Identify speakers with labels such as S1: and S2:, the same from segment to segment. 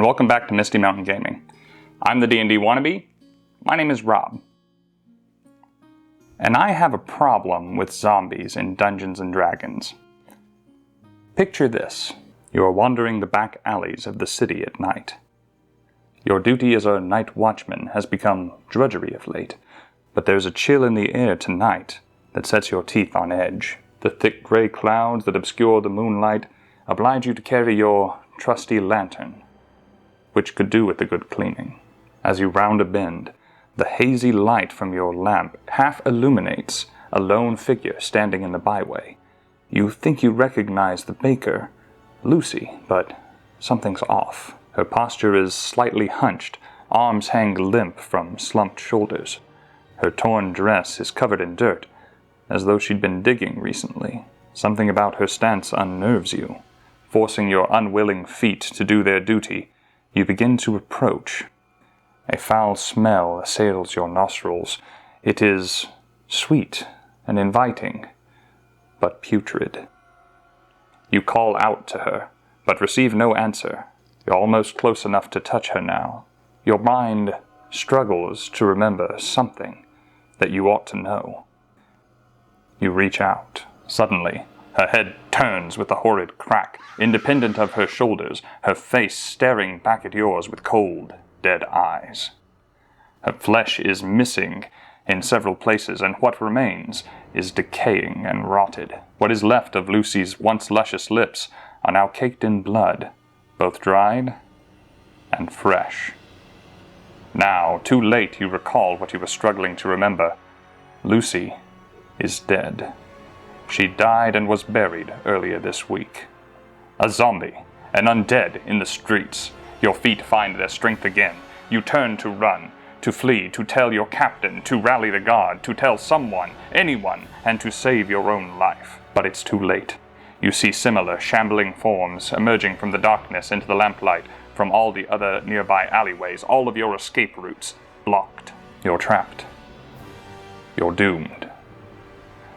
S1: welcome back to Misty Mountain Gaming. I'm the D&D wannabe. My name is Rob. And I have a problem with zombies in Dungeons & Dragons. Picture this. You are wandering the back alleys of the city at night. Your duty as a night watchman has become drudgery of late, but there's a chill in the air tonight that sets your teeth on edge. The thick gray clouds that obscure the moonlight oblige you to carry your trusty lantern, which could do with a good cleaning. As you round a bend, the hazy light from your lamp half illuminates a lone figure standing in the byway. You think you recognize the baker, Lucy, but something's off. Her posture is slightly hunched, arms hang limp from slumped shoulders. Her torn dress is covered in dirt, as though she'd been digging recently. Something about her stance unnerves you. Forcing your unwilling feet to do their duty, you begin to approach. A foul smell assails your nostrils. It is sweet and inviting, but putrid. You call out to her, but receive no answer. You're almost close enough to touch her now. Your mind struggles to remember something that you ought to know. You reach out. Suddenly, her head turns with a horrid crack, independent of her shoulders, her face staring back at yours with cold, dead eyes. Her flesh is missing in several places, and what remains is decaying and rotted. What is left of Lucy's once luscious lips are now caked in blood, both dried and fresh. Now, too late, you recall what you were struggling to remember. Lucy is dead. She died and was buried earlier this week. A zombie, an undead in the streets. Your feet find their strength again. You turn to run, to flee, to tell your captain, to rally the guard, to tell someone, anyone, and to save your own life. But it's too late. You see similar shambling forms emerging from the darkness into the lamplight from all the other nearby alleyways, all of your escape routes blocked. You're trapped. You're doomed.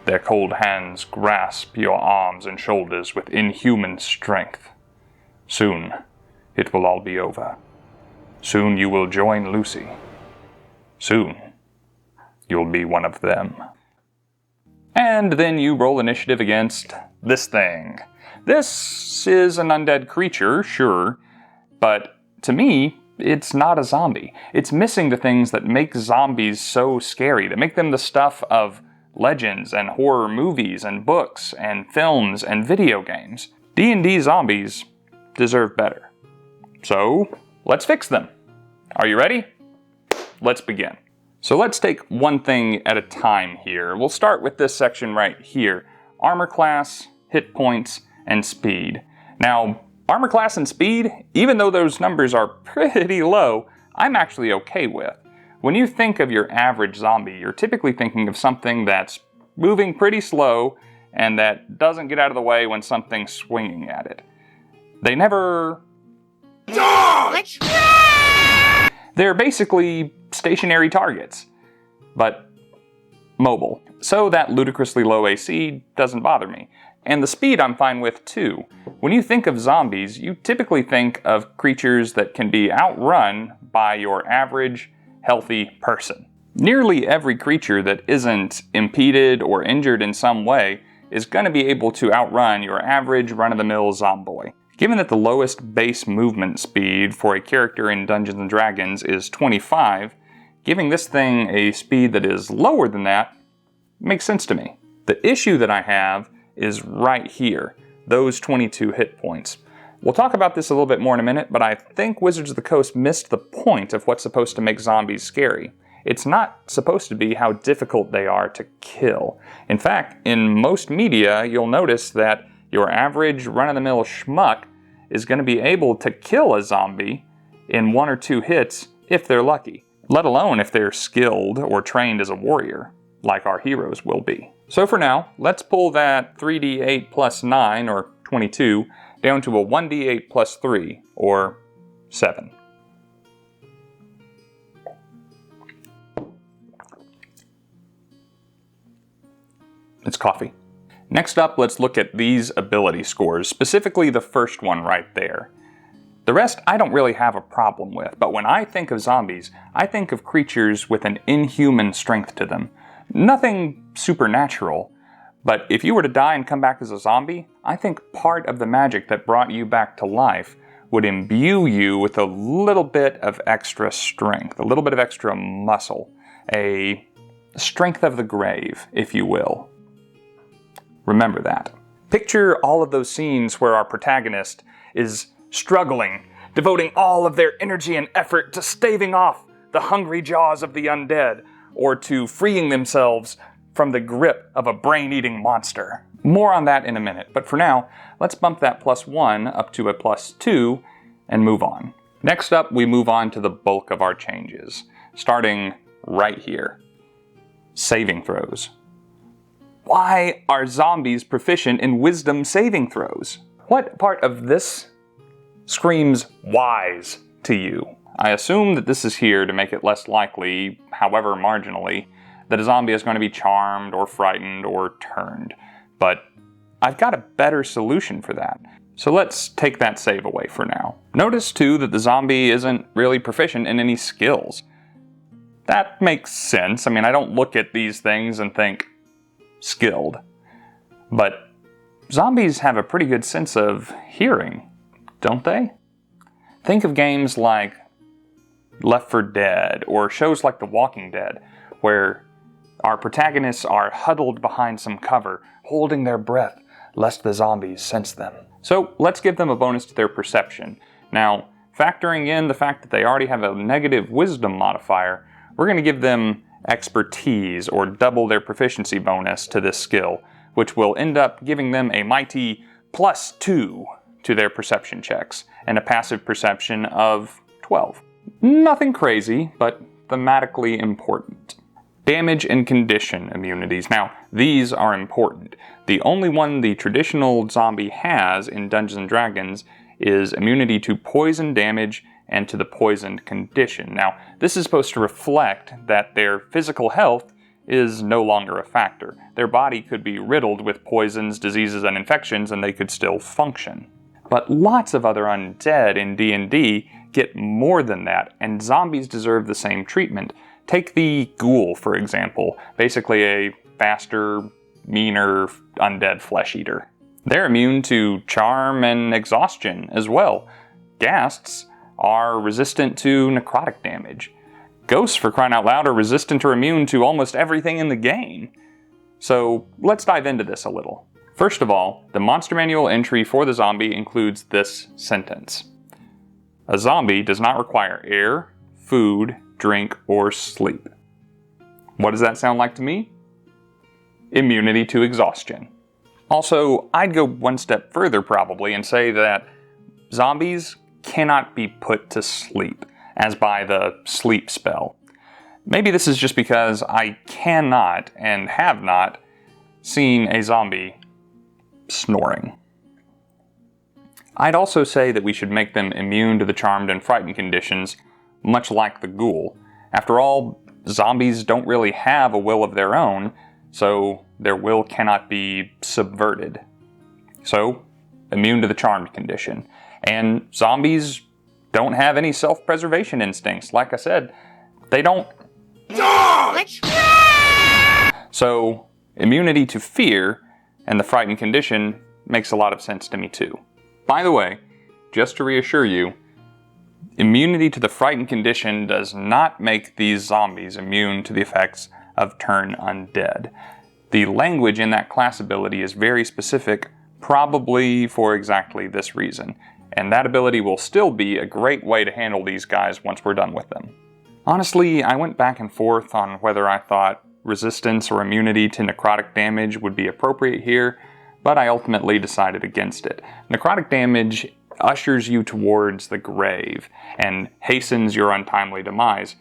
S1: Their cold hands grasp your arms and shoulders with inhuman strength. Soon, it will all be over. Soon you will join Lucy. Soon, you'll be one of them. And then you roll initiative against this thing. This is an undead creature, sure, but to me, it's not a zombie. It's missing the things that make zombies so scary, that make them the stuff of legends and horror movies and books and films and video games. D&D zombies deserve better. So, let's fix them. Are you ready? Let's begin. So let's take one thing at a time here. We'll start with this section right here. Armor class, hit points, and speed. Now, armor class and speed, even though those numbers are pretty low, I'm actually okay with. When you think of your average zombie, you're typically thinking of something that's moving pretty slow and that doesn't get out of the way when something's swinging at it. They never dodge! They're basically stationary targets, but mobile. So that ludicrously low AC doesn't bother me. And the speed I'm fine with too. When you think of zombies, you typically think of creatures that can be outrun by your average healthy person. Nearly every creature that isn't impeded or injured in some way is going to be able to outrun your average run-of-the-mill zomboy. Given that the lowest base movement speed for a character in Dungeons & Dragons is 25, giving this thing a speed that is lower than that makes sense to me. The issue that I have is right here, those 22 hit points. We'll talk about this a little bit more in a minute, but I think Wizards of the Coast missed the point of what's supposed to make zombies scary. It's not supposed to be how difficult they are to kill. In fact, in most media, you'll notice that your average run-of-the-mill schmuck is going to be able to kill a zombie in 1 or 2 hits if they're lucky, let alone if they're skilled or trained as a warrior, like our heroes will be. So for now, let's pull that 3d8 plus 9, or 22, down to a 1d8 plus 3, or 7. It's coffee. Next up, let's look at these ability scores, specifically the first one right there. The rest I don't really have a problem with, but when I think of zombies, I think of creatures with an inhuman strength to them. Nothing supernatural, but if you were to die and come back as a zombie, I think part of the magic that brought you back to life would imbue you with a little bit of extra strength, a little bit of extra muscle, a strength of the grave, if you will. Remember that. Picture all of those scenes where our protagonist is struggling, devoting all of their energy and effort to staving off the hungry jaws of the undead, or to freeing themselves from the grip of a brain-eating monster. More on that in a minute, but for now, let's bump that +1 up to a +2 and move on. Next up, we move on to the bulk of our changes, starting right here. Saving throws. Why are zombies proficient in wisdom saving throws? What part of this screams wise to you? I assume that this is here to make it less likely, however marginally, that a zombie is going to be charmed or frightened or turned. But I've got a better solution for that. So let's take that save away for now. Notice too that the zombie isn't really proficient in any skills. That makes sense. I mean, I don't look at these things and think skilled. But zombies have a pretty good sense of hearing, don't they? Think of games like Left 4 Dead or shows like The Walking Dead, where our protagonists are huddled behind some cover, holding their breath lest the zombies sense them. So let's give them a bonus to their perception. Now, factoring in the fact that they already have a negative wisdom modifier, we're going to give them expertise, or double their proficiency bonus to this skill, which will end up giving them a mighty +2 to their perception checks, and a passive perception of 12. Nothing crazy, but thematically important. Damage and condition immunities. Now, these are important. The only one the traditional zombie has in Dungeons & Dragons is immunity to poison damage and to the poisoned condition. Now, this is supposed to reflect that their physical health is no longer a factor. Their body could be riddled with poisons, diseases, and infections, and they could still function. But lots of other undead in D&D get more than that, and zombies deserve the same treatment. Take the ghoul, for example, basically a faster, meaner undead flesh eater. They're immune to charm and exhaustion as well. Ghasts are resistant to necrotic damage. Ghosts, for crying out loud, are resistant or immune to almost everything in the game. So let's dive into this a little. First of all, the Monster Manual entry for the zombie includes this sentence. A zombie does not require air, food, drink, or sleep. What does that sound like to me? Immunity to exhaustion. Also, I'd go one step further probably and say that zombies cannot be put to sleep, as by the sleep spell. Maybe this is just because I cannot and have not seen a zombie snoring. I'd also say that we should make them immune to the charmed and frightened conditions, much like the ghoul. After all, zombies don't really have a will of their own, so their will cannot be subverted. So, immune to the charmed condition. And zombies don't have any self-preservation instincts. Like I said, they don't dodge! So, immunity to fear and the frightened condition makes a lot of sense to me too. By the way, just to reassure you, immunity to the frightened condition does not make these zombies immune to the effects of turn undead. The language in that class ability is very specific, probably for exactly this reason, and that ability will still be a great way to handle these guys once we're done with them. Honestly, I went back and forth on whether I thought resistance or immunity to necrotic damage would be appropriate here, but I ultimately decided against it. Necrotic damage ushers you towards the grave and hastens your untimely demise.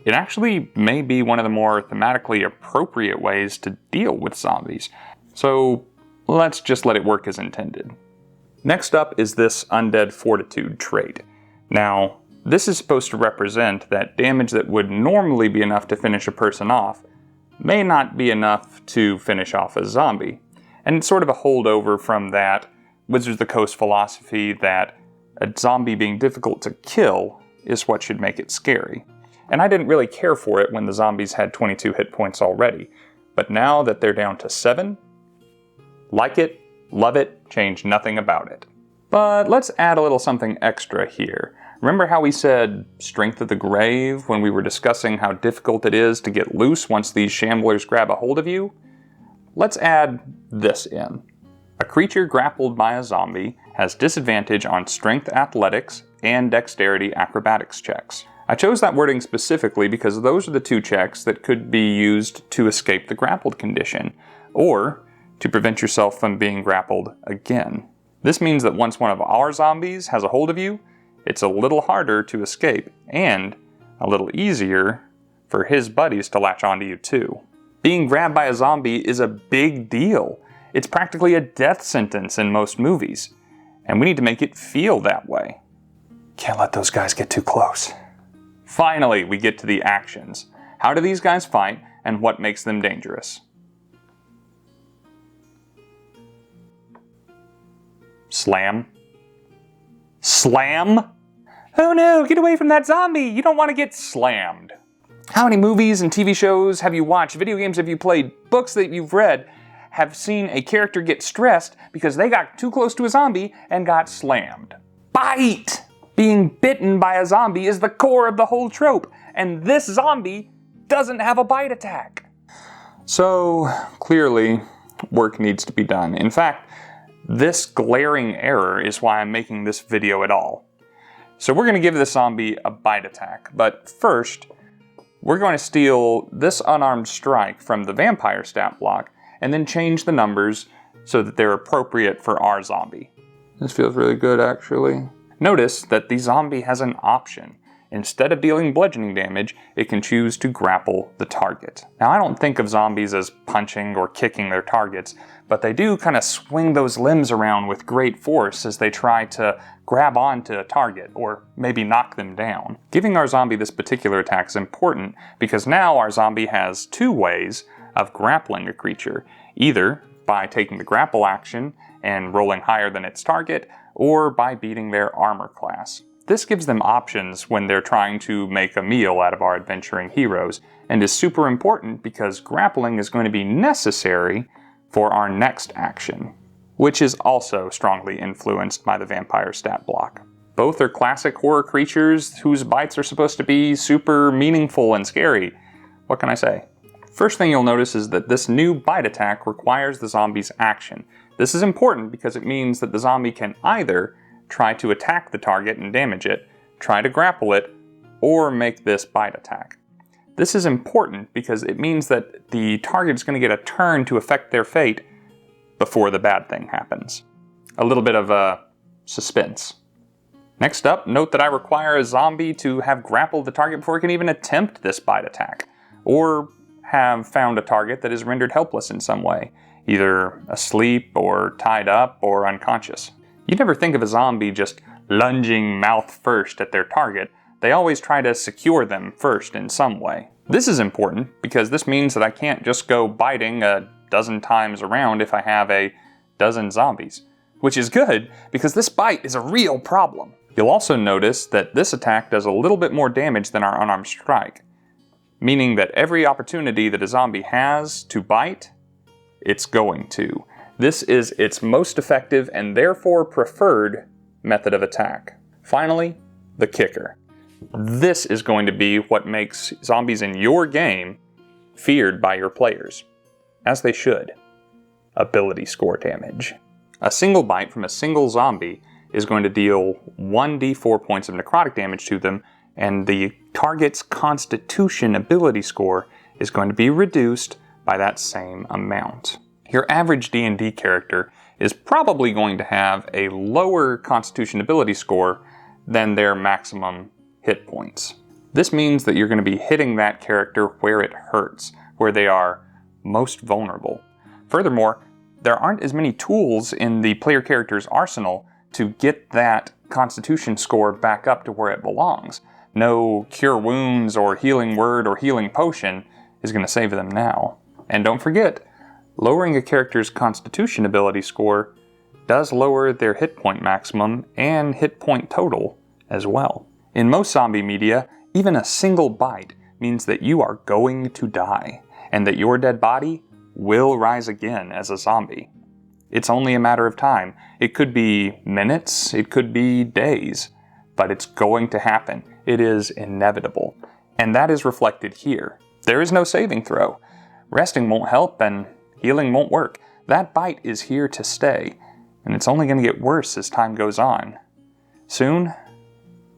S1: It actually may be one of the more thematically appropriate ways to deal with zombies. So let's just let it work as intended. Next up is this Undead Fortitude trait. Now, this is supposed to represent that damage that would normally be enough to finish a person off may not be enough to finish off a zombie. And it's sort of a holdover from that Wizards of the Coast philosophy that a zombie being difficult to kill is what should make it scary. And I didn't really care for it when the zombies had 22 hit points already. But now that they're down to 7, like it, love it, change nothing about it. But let's add a little something extra here. Remember how we said strength of the grave when we were discussing how difficult it is to get loose once these shamblers grab a hold of you? Let's add this in. A creature grappled by a zombie has disadvantage on strength athletics and dexterity acrobatics checks. I chose that wording specifically because those are the 2 checks that could be used to escape the grappled condition, or to prevent yourself from being grappled again. This means that once one of our zombies has a hold of you, it's a little harder to escape, and a little easier for his buddies to latch onto you too. Being grabbed by a zombie is a big deal. It's practically a death sentence in most movies, and we need to make it feel that way. Can't let those guys get too close. Finally, we get to the actions. How do these guys fight, and what makes them dangerous? Slam. Slam? Oh no, get away from that zombie! You don't want to get slammed. How many movies and TV shows have you watched, video games have you played, books that you've read, have seen a character get stressed because they got too close to a zombie and got slammed? Bite! Being bitten by a zombie is the core of the whole trope, and this zombie doesn't have a bite attack. So, clearly, work needs to be done. In fact, this glaring error is why I'm making this video at all. So we're going to give this zombie a bite attack, but first, we're going to steal this unarmed strike from the vampire stat block, and then change the numbers so that they're appropriate for our zombie. This feels really good, actually. Notice that the zombie has an option. Instead of dealing bludgeoning damage, it can choose to grapple the target. Now, I don't think of zombies as punching or kicking their targets, but they do kind of swing those limbs around with great force as they try to grab onto a target, or maybe knock them down. Giving our zombie this particular attack is important because now our zombie has 2 ways of grappling a creature, either by taking the grapple action and rolling higher than its target, or by beating their armor class. This gives them options when they're trying to make a meal out of our adventuring heroes, and is super important because grappling is going to be necessary for our next action, which is also strongly influenced by the vampire stat block. Both are classic horror creatures whose bites are supposed to be super meaningful and scary. What can I say? First thing you'll notice is that this new bite attack requires the zombie's action. This is important because it means that the zombie can either try to attack the target and damage it, try to grapple it, or make this bite attack. This is important because it means that the target is going to get a turn to affect their fate before the bad thing happens. A little bit of suspense. Next up, note that I require a zombie to have grappled the target before it can even attempt this bite attack, or have found a target that is rendered helpless in some way, either asleep or tied up or unconscious. You never think of a zombie just lunging mouth first at their target. They always try to secure them first in some way. This is important because this means that I can't just go biting a dozen times around if I have a dozen zombies, which is good because this bite is a real problem. You'll also notice that this attack does a little bit more damage than our unarmed strike, meaning that every opportunity that a zombie has to bite, it's going to. This is its most effective and therefore preferred method of attack. Finally, the kicker. This is going to be what makes zombies in your game feared by your players, as they should. Ability score damage. A single bite from a single zombie is going to deal 1d4 points of necrotic damage to them, and the target's Constitution ability score is going to be reduced by that same amount. Your average D&D character is probably going to have a lower Constitution ability score than their maximum hit points. This means that you're going to be hitting that character where it hurts, where they are most vulnerable. Furthermore, there aren't as many tools in the player character's arsenal to get that Constitution score back up to where it belongs. No Cure Wounds or Healing Word or Healing Potion is going to save them now. And don't forget, lowering a character's Constitution ability score does lower their hit point maximum and hit point total as well. In most zombie media, even a single bite means that you are going to die, and that your dead body will rise again as a zombie. It's only a matter of time. It could be minutes, it could be days, but it's going to happen. It is inevitable. And that is reflected here. There is no saving throw. Resting won't help and healing won't work. That bite is here to stay, and it's only going to get worse as time goes on. Soon,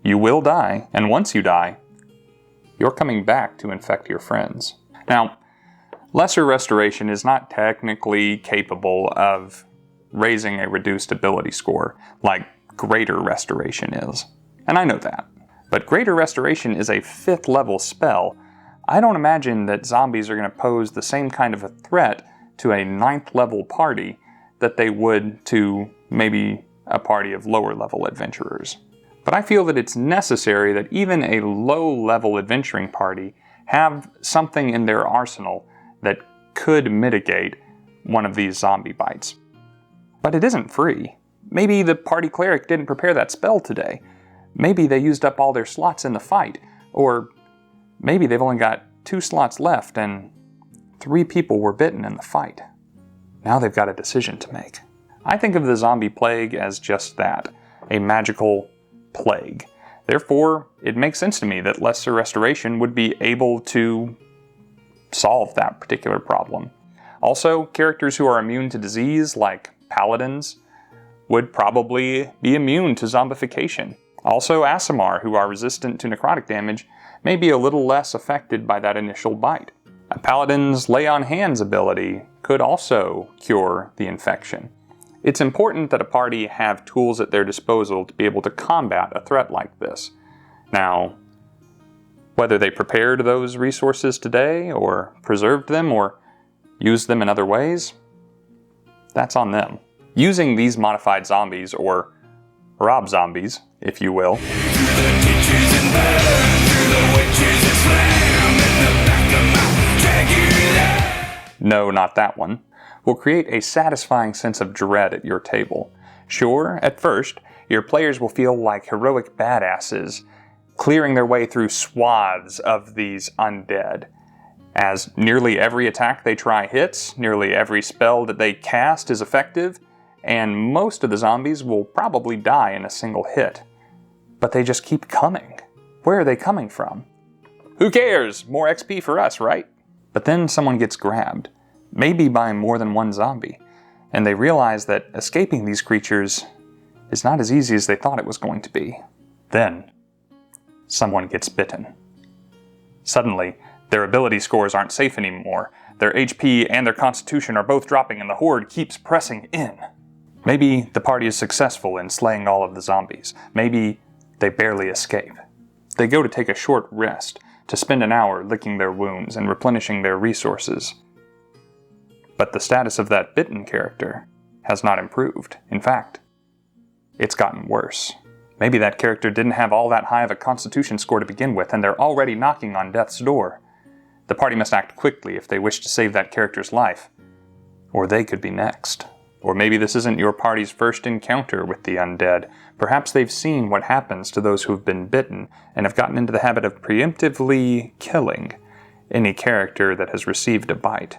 S1: you will die, and once you die, you're coming back to infect your friends. Now, lesser restoration is not technically capable of raising a reduced ability score like greater restoration is. And I know that. But greater restoration is a 5th level spell. I don't imagine that zombies are going to pose the same kind of a threat to a 9th level party that they would to maybe a party of lower level adventurers. But I feel that it's necessary that even a low level adventuring party have something in their arsenal that could mitigate one of these zombie bites. But it isn't free. Maybe the party cleric didn't prepare that spell today. Maybe they used up all their slots in the fight. Or maybe they've only got 2 slots left and 3 people were bitten in the fight. Now they've got a decision to make. I think of the zombie plague as just that, a magical plague. Therefore, it makes sense to me that lesser restoration would be able to solve that particular problem. Also, characters who are immune to disease, like paladins, would probably be immune to zombification. Also, Aasimar, who are resistant to necrotic damage, may be a little less affected by that initial bite. A paladin's Lay on Hands ability could also cure the infection. It's important that a party have tools at their disposal to be able to combat a threat like this. Now, whether they prepared those resources today, or preserved them, or used them in other ways, that's on them. Using these modified zombies, or Rob zombies, if you will, no, not that one, will create a satisfying sense of dread at your table. Sure, at first, your players will feel like heroic badasses, clearing their way through swaths of these undead. As nearly every attack they try hits, nearly every spell that they cast is effective, and most of the zombies will probably die in a single hit. But they just keep coming. Where are they coming from? Who cares? More XP for us, right? But then someone gets grabbed, maybe by more than one zombie, and they realize that escaping these creatures is not as easy as they thought it was going to be. Then, someone gets bitten. Suddenly, their ability scores aren't safe anymore. Their HP and their constitution are both dropping, and the horde keeps pressing in. Maybe the party is successful in slaying all of the zombies. Maybe they barely escape. They go to take a short rest, to spend an hour licking their wounds and replenishing their resources. But the status of that bitten character has not improved. In fact, it's gotten worse. Maybe that character didn't have all that high of a constitution score to begin with, and they're already knocking on death's door. The party must act quickly if they wish to save that character's life, or they could be next. Or maybe this isn't your party's first encounter with the undead. Perhaps they've seen what happens to those who have been bitten and have gotten into the habit of preemptively killing any character that has received a bite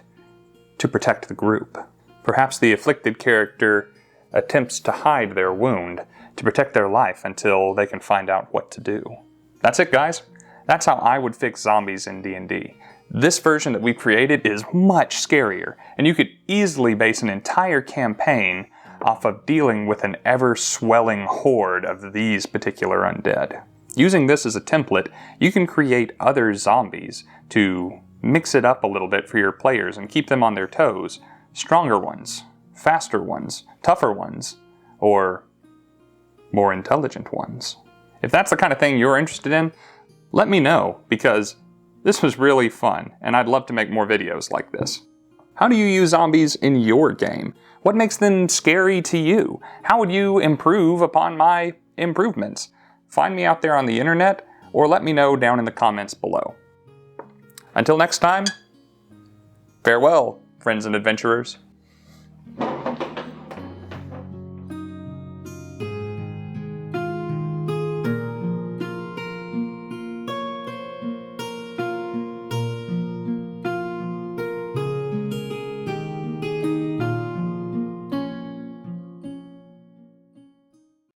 S1: to protect the group. Perhaps the afflicted character attempts to hide their wound to protect their life until they can find out what to do. That's it, guys. That's how I would fix zombies in D&D. This version that we've created is much scarier, and you could easily base an entire campaign off of dealing with an ever-swelling horde of these particular undead. Using this as a template, you can create other zombies to mix it up a little bit for your players and keep them on their toes. Stronger ones, faster ones, tougher ones, or more intelligent ones. If that's the kind of thing you're interested in, let me know, because this was really fun, and I'd love to make more videos like this. How do you use zombies in your game? What makes them scary to you? How would you improve upon my improvements? Find me out there on the internet, or let me know down in the comments below. Until next time, farewell, friends and adventurers.